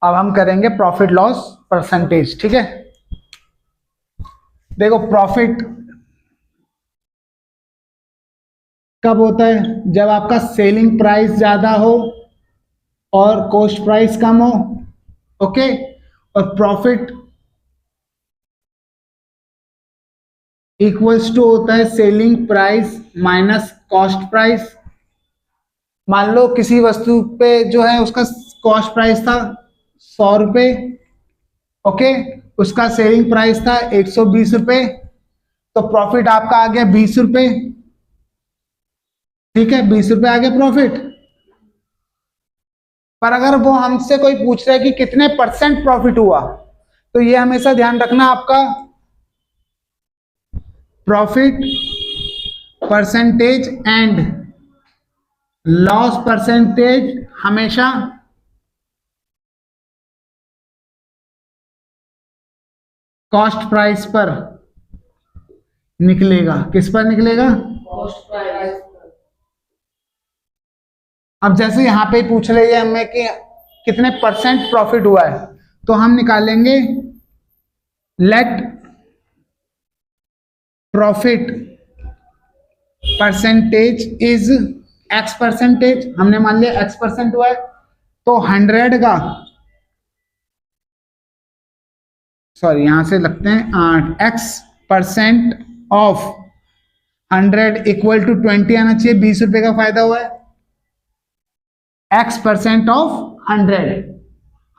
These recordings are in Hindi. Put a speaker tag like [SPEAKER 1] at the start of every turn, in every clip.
[SPEAKER 1] अब हम करेंगे प्रॉफिट लॉस परसेंटेज। ठीक है, देखो प्रॉफिट कब होता है? जब आपका सेलिंग प्राइस ज्यादा हो और कॉस्ट प्राइस कम हो। ओके, और प्रॉफिट इक्वल्स टू होता है selling price minus cost price. मान लो किसी वस्तु पे जो है उसका कॉस्ट प्राइस था 100 रुपये। ओके, उसका सेलिंग प्राइस था 120 रुपये, तो प्रॉफिट आपका आ गया 20 रुपये। ठीक है, 20 रुपये आ गया प्रॉफिट। पर अगर वो हमसे कोई पूछ रहा है कि कितने परसेंट प्रॉफिट हुआ, तो ये हमेशा ध्यान रखना, आपका profit percentage and loss percentage हमेशा कॉस्ट प्राइस पर निकलेगा। किस पर निकलेगा?
[SPEAKER 2] Cost price.
[SPEAKER 1] अब जैसे यहां पे पूछ रही है हमें कि कितने परसेंट प्रॉफिट हुआ है, तो हम निकालेंगे let profit percentage is X percentage. हमने मान लिया एक्स परसेंट हुआ है, तो 100 का, सॉरी यहां से लगते हैं X percent of 100 equal to 20 आना चाहिए। 20 रुपए का फायदा हुआ है। एक्स परसेंट ऑफ 100,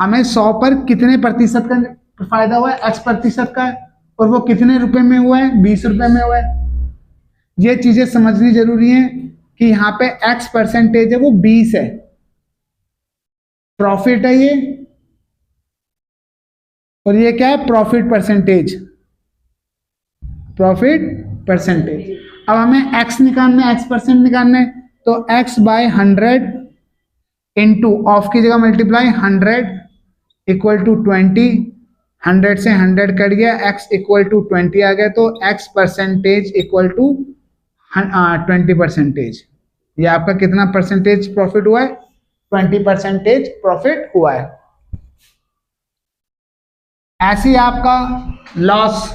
[SPEAKER 1] हमें 100 पर कितने प्रतिशत का फायदा हुआ है? एक्स प्रतिशत का है, और वो कितने रुपए में हुआ है? 20 रुपए में हुआ है। ये चीजें समझनी जरूरी है कि यहाँ पे एक्स परसेंटेज है वो 20 है, प्रॉफिट है ये, और ये क्या है? Profit percentage. Profit percentage. अब हमें एक्स निकालना है, एक्स परसेंट निकालना है, तो एक्स बाय 100 इंटू ऑफ की जगह मल्टीप्लाई 100 इक्वल टू 20। 100 से 100 कट गया, एक्स इक्वल टू 20 आ गया, तो एक्स परसेंटेज इक्वल टू 20%। ये आपका कितना परसेंटेज प्रॉफिट हुआ है? 20% प्रॉफिट हुआ है। ऐसे ही आपका लॉस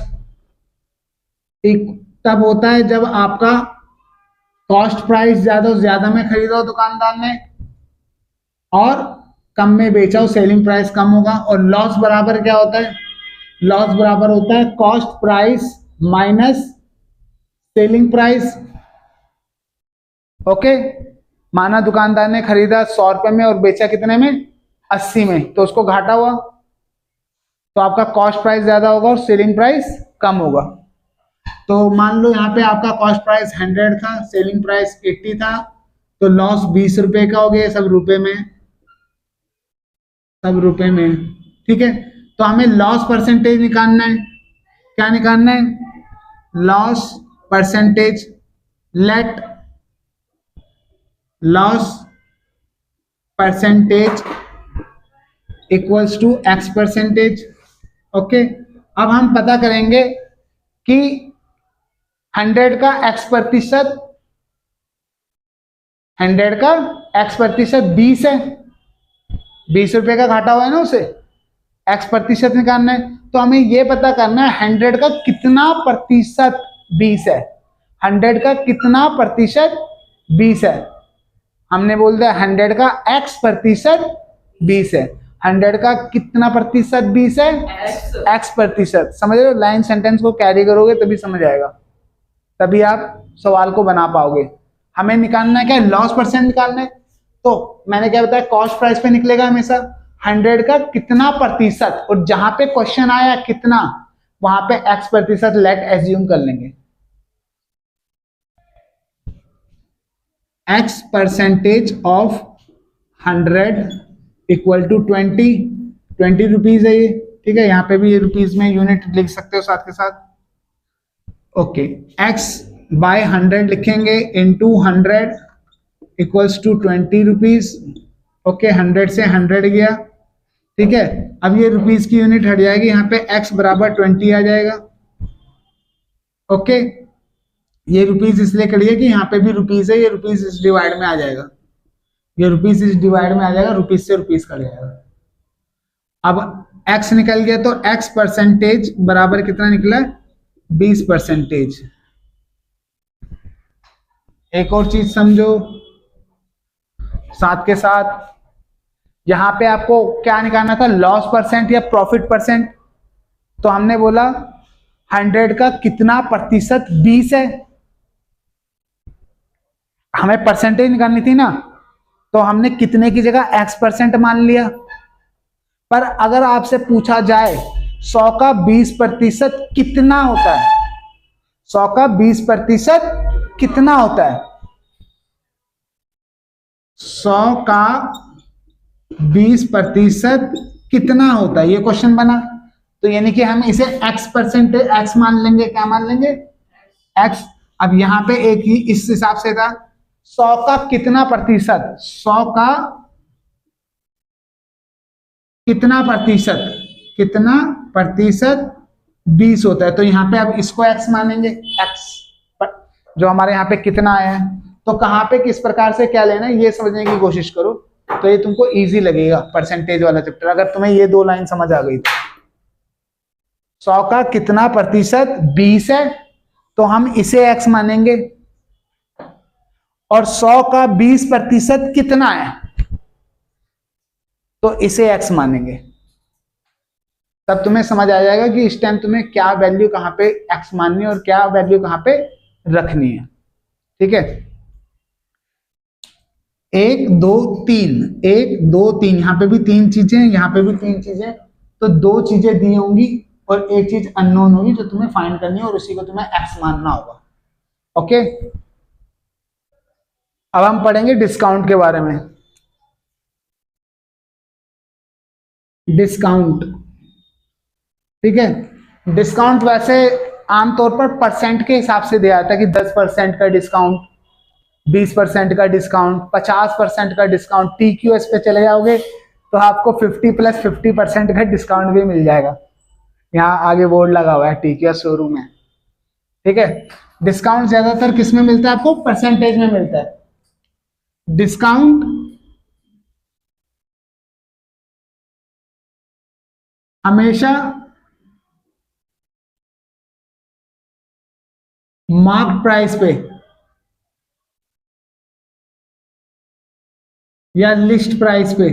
[SPEAKER 1] तब होता है जब आपका कॉस्ट प्राइस ज्यादा में खरीदा हो दुकानदार ने और कम में बेचा हो, सेलिंग प्राइस कम होगा। और लॉस बराबर क्या होता है? लॉस बराबर होता है cost price minus selling price. Okay, माना दुकानदार ने खरीदा 100 रुपए में और बेचा कितने में? 80 में, तो उसको घाटा हुआ, तो आपका कॉस्ट प्राइस ज्यादा होगा और सेलिंग प्राइस कम होगा। तो मान लो यहाँ पे आपका कॉस्ट प्राइस 100 था, सेलिंग प्राइस 80 था, तो लॉस 20 रुपए का हो गया। सब रुपए में, सब रुपए में। ठीक है, तो हमें लॉस परसेंटेज निकालना है। क्या निकालना है? Loss percentage. Let loss percentage equals to X percentage. Okay, अब हम पता करेंगे कि 100 का एक्स प्रतिशत, 100 का एक्स प्रतिशत 20 है। 20 रुपए का घाटा हुआ है ना उसे, एक्स प्रतिशत निकालना है, तो हमें यह पता करना है 100 का कितना प्रतिशत 20 है। 100 का कितना प्रतिशत 20 है? हमने बोल दिया 100 का एक्स प्रतिशत 20 है। 100 का कितना प्रतिशत 20 है? एक्स प्रतिशत। समझ रहे हो? लाइन सेंटेंस को कैरी करोगे तभी समझ आएगा, तभी आप सवाल को बना पाओगे। हमें निकालना है क्या? लॉस परसेंट निकालना है। तो मैंने क्या बताया? कॉस्ट प्राइस पे निकलेगा हमेशा 100 का कितना प्रतिशत, और जहां पे क्वेश्चन आया कितना, वहां पे एक्स प्रतिशत लेट एज्यूम कर लेंगे। X percentage of 100 equal to 20 rupees है ये। ठीक है, यहाँ पे भी ये रुपीज में यूनिट लिख सकते हो साथ के साथ। ओके, एक्स बाय 100 लिखेंगे into 100 equals to 20 rupees. Okay, 100 से 100 गया। ठीक है, अब ये रुपीज की यूनिट हट जाएगी, यहाँ पे एक्स बराबर 20 आ जाएगा। ओके, ये रुपीज इसलिए कट गया कि यहाँ पे भी रुपीज है, ये रुपीज इस डिवाइड में आ जाएगा, ये रुपीज इस डिवाइड में आ जाएगा, रुपीज से रुपीज कट जाएगा। अब x निकल गया तो x परसेंटेज बराबर कितना निकला, 20%। एक और चीज समझो साथ के साथ, यहां पे आपको क्या निकालना था, लॉस परसेंट या प्रॉफिट परसेंट। तो हमने बोला 100 का कितना प्रतिशत 20 है, हमें परसेंटेज निकालनी थी ना, तो हमने कितने की जगह x% मान लिया। पर अगर आपसे पूछा जाए 100 का 20% कितना होता है, 100 का 20% कितना होता है, 100 का 20% कितना होता है, ये क्वेश्चन बना। तो यानी कि हम इसे x मान लेंगे, क्या मान लेंगे, x। अब यहां पे एक ही इस हिसाब से था, 100 का कितना प्रतिशत, 100 का कितना प्रतिशत, कितना प्रतिशत 20 होता है। तो यहाँ पे अब इसको x मानेंगे, x जो हमारे यहाँ पे कितना आया है। तो कहाँ पे किस प्रकार से क्या लेना है ये समझने की कोशिश करो, तो ये तुमको इजी लगेगा परसेंटेज वाला चैप्टर, अगर तुम्हें ये दो लाइन समझ आ गई तो। 100 का कितना प्रतिशत 20 है, तो हम इसे x मानेंगे, और 100 का 20% कितना है, तो इसे x मानेंगे। तब तुम्हें समझ आ जाएगा कि इस टाइम तुम्हें क्या वैल्यू कहां पे x माननी है और क्या वैल्यू कहां पे रखनी है। ठीक है, 1 2 3, 1 2 3, यहां पे भी 3 चीजें, यहां पे भी 3 चीजें, तो 2 चीजें दी होंगी और एक चीज अननोन होगी जो तुम्हें फाइंड करनी है, और उसी को तुम्हें x मानना होगा। ओके, अब हम पढ़ेंगे डिस्काउंट के बारे में। डिस्काउंट, ठीक है, डिस्काउंट वैसे आमतौर पर परसेंट के हिसाब से दिया जाता है कि 10% का डिस्काउंट, 20% का डिस्काउंट, 50% का डिस्काउंट। TQS पे चले जाओगे तो आपको 50 + 50% का डिस्काउंट भी मिल जाएगा। यहाँ आगे बोर्ड लगा हुआ है TQS शोरूम है। ठीक है, डिस्काउंट ज्यादातर किस में मिलता है, आपको परसेंटेज में मिलता है। डिस्काउंट हमेशा मार्क प्राइस पे या लिस्ट प्राइस पे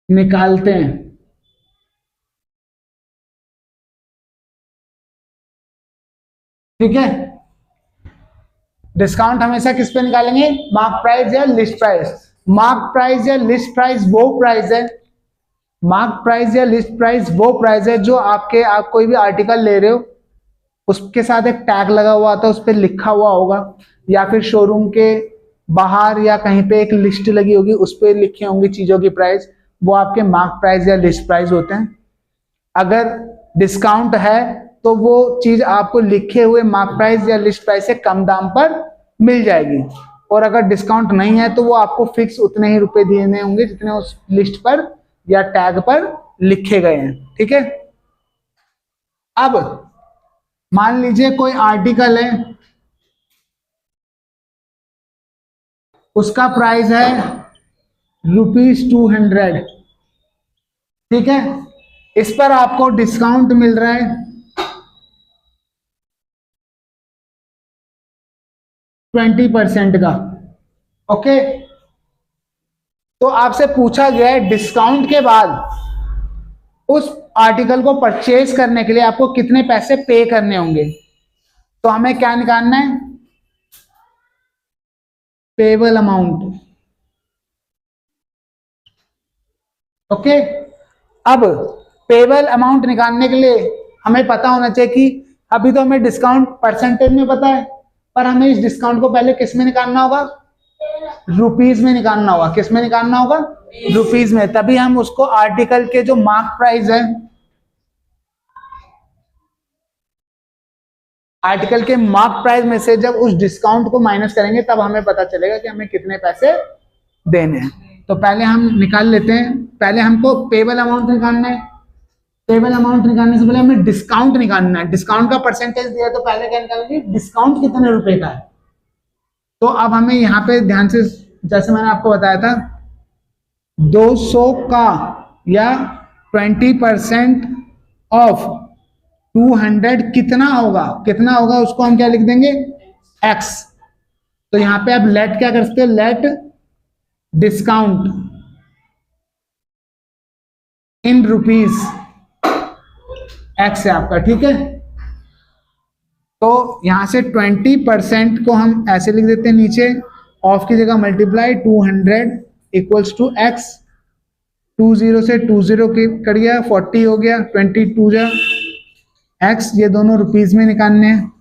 [SPEAKER 1] निकालते हैं। ठीक है, डिस्काउंट हमेशा किस पे निकालेंगे, मार्क प्राइस या लिस्ट प्राइस। मार्क प्राइस या लिस्ट प्राइस वो प्राइस है, मार्क प्राइस या लिस्ट प्राइस वो प्राइस है जो आप कोई भी आर्टिकल ले रहे हो, उसके साथ एक टैग लगा हुआ था, उस पर लिखा हुआ होगा, या फिर शोरूम के बाहर या कहीं पे एक लिस्ट लगी होगी, उस पर लिखी होंगी चीजों की प्राइस, वो आपके मार्क प्राइस या लिस्ट प्राइस होते हैं। अगर डिस्काउंट है तो वो चीज आपको लिखे हुए मार्क प्राइस या लिस्ट प्राइस से कम दाम पर मिल जाएगी, और अगर डिस्काउंट नहीं है तो वो आपको फिक्स उतने ही रुपए देने होंगे जितने उस लिस्ट पर या टैग पर लिखे गए हैं। ठीक है, अब मान लीजिए कोई आर्टिकल है, उसका प्राइस है ₹200। ठीक है, इस पर आपको डिस्काउंट मिल रहा है 20% का। ओके, तो आपसे पूछा गया है डिस्काउंट के बाद उस आर्टिकल को परचेज करने के लिए आपको कितने पैसे पे करने होंगे। तो हमें क्या निकालना है, पेबल अमाउंट। ओके, अब पेबल अमाउंट निकालने के लिए हमें पता होना चाहिए कि अभी तो हमें डिस्काउंट परसेंटेज में पता है, पर हमें इस डिस्काउंट को पहले किस में निकालना होगा, रुपीज में निकालना होगा। किस में निकालना होगा, रुपीज में। तभी हम उसको आर्टिकल के जो मार्क प्राइस है, आर्टिकल के मार्क प्राइस में से जब उस डिस्काउंट को माइनस करेंगे तब हमें पता चलेगा कि हमें कितने पैसे देने हैं। तो पहले हम निकाल लेते हैं, पहले हमको पेबल अमाउंट निकालना है। पेबल अमाउंट निकालने से पहले हमें डिस्काउंट निकालना है। डिस्काउंट का परसेंटेज दिया तो पहले क्या निकालेंगे, डिस्काउंट कितने रुपए का है। तो अब हमें यहाँ पे ध्यान से जैसे मैंने आपको बताया था 200 का या 20% ऑफ 200 कितना होगा, कितना होगा उसको हम क्या लिख देंगे, x। तो यहां पे आप लेट क्या कर सकते हो, let discount in rupees x है आपका, ठीक है। तो यहां से 20% को हम ऐसे लिख देते हैं नीचे, ऑफ की जगह मल्टीप्लाई 200 इक्वल्स टू x। 20 से 20 की कट गया, 40 हो गया, 22 जा x, ये दोनों रुपीज में निकालने हैं।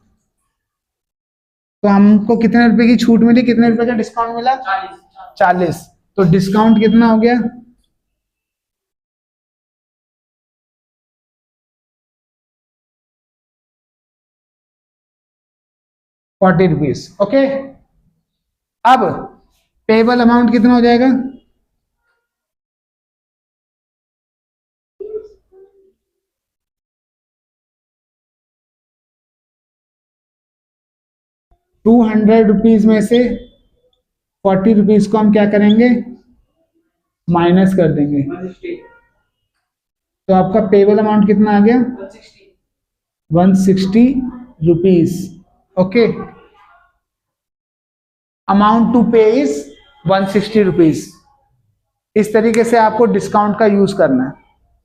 [SPEAKER 1] तो हमको कितने रुपए की छूट मिली, कितने रुपए का डिस्काउंट मिला, 40। तो डिस्काउंट कितना हो गया, 40 रुपीज। ओके, अब पेबल अमाउंट कितना हो जाएगा, 200 रुपीज में से 40 रुपीज को हम क्या करेंगे, माइनस कर देंगे। तो आपका पेबल अमाउंट कितना आ गया, 160 रुपीज। ओके, अमाउंट टू पे इज 160 रुपीज। इस तरीके से आपको डिस्काउंट का यूज करना है।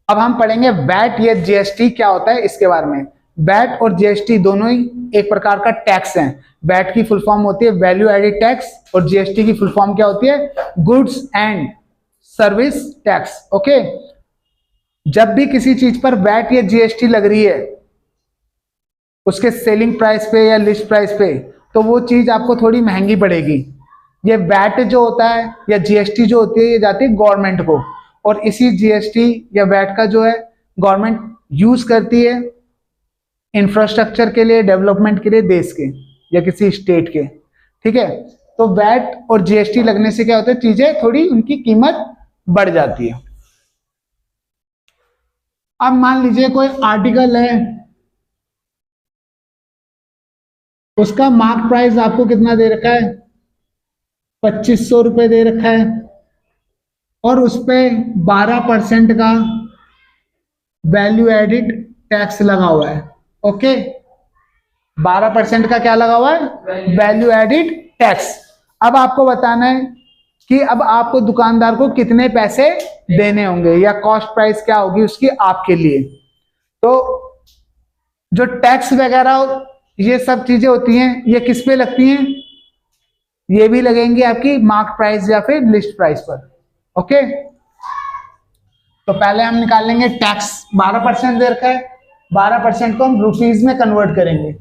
[SPEAKER 1] अब हम पढ़ेंगे वैट या जीएसटी क्या होता है इसके बारे में। वैट और जीएसटी दोनों ही एक प्रकार का टैक्स हैं। वैट की फुल फॉर्म होती है वैल्यू एडेड टैक्स और जीएसटी की फुल फॉर्म क्या होती है, goods and service tax. Okay, जब भी किसी चीज पर वैट या जीएसटी लग रही है उसके सेलिंग प्राइस पे या लिस्ट प्राइस पे, तो वो चीज आपको थोड़ी महंगी पड़ेगी। ये वैट जो होता है या जीएसटी जो होती है ये जाती है गवर्नमेंट को, और इसी जीएसटी या वैट का जो है गवर्नमेंट यूज करती है इंफ्रास्ट्रक्चर के लिए, डेवलपमेंट के लिए देश के या किसी स्टेट के, ठीक है। तो वैट और जीएसटी लगने से क्या होता है, चीजें थोड़ी उनकी कीमत बढ़ जाती है। अब मान लीजिए कोई आर्टिकल है, उसका मार्क प्राइस आपको कितना दे रखा है, 2500 रुपए दे रखा है, और उस पर 12% का वैल्यू एडिड टैक्स लगा हुआ है। ओके, 12% का क्या लगा हुआ है, वैल्यू एडिड टैक्स। अब आपको बताना है कि अब आपको दुकानदार को कितने पैसे देने होंगे या कॉस्ट प्राइस क्या होगी उसकी आपके लिए। तो जो टैक्स वगैरह ये सब चीजें होती हैं ये किस पे लगती हैं, ये भी लगेंगी आपकी मार्क प्राइस या फिर लिस्ट प्राइस पर। ओके, तो पहले हम निकाल लेंगे टैक्स। 12% दे रखा है, 12% को हम रुपीज में कन्वर्ट करेंगे।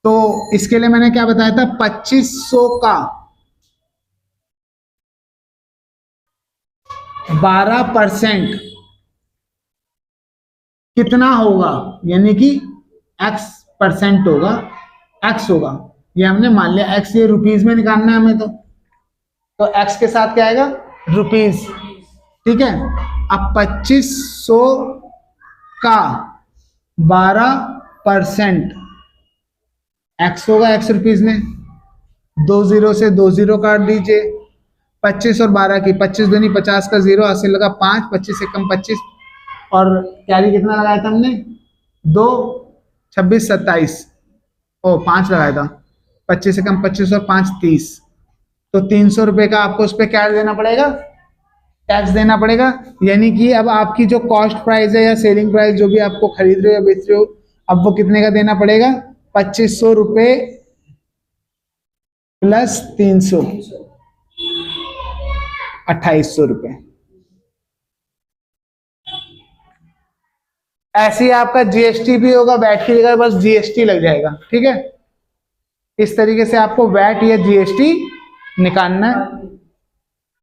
[SPEAKER 1] तो इसके लिए मैंने क्या बताया था, 2500 का 12% कितना होगा, यानी कि x% होगा, x होगा, ये हमने मान लिया x, ये रुपीज में निकालना है हमें। तो x के साथ क्या आएगा, रुपीज, ठीक है। अब 2500 का 12% x होगा, x रुपीज में, 20 से 20 काट दीजिए, 25 और 12 की 25 दूनी 50 का 0, 80 लगा 5, 25 से कम 25, और कैरी कितना लगाया था हमने, 2, 26, 27, ओ 5 लगाया था, 25 से कम 25 और 5 30। तो 300 रुपए का आपको उस पर क्या देना पड़ेगा, टैक्स देना पड़ेगा। यानी कि अब आपकी जो कॉस्ट प्राइस है या सेलिंग प्राइस जो भी आपको खरीद रहे हो या बेच रहे हो, अब वो कितने का देना पड़ेगा, 2500 रुपए प्लस 300, 2800 रुपए। ऐसे ही आपका जीएसटी भी होगा, वैट की जगह बस जीएसटी लग जाएगा, ठीक है। इस तरीके से आपको वैट या जीएसटी निकालना है।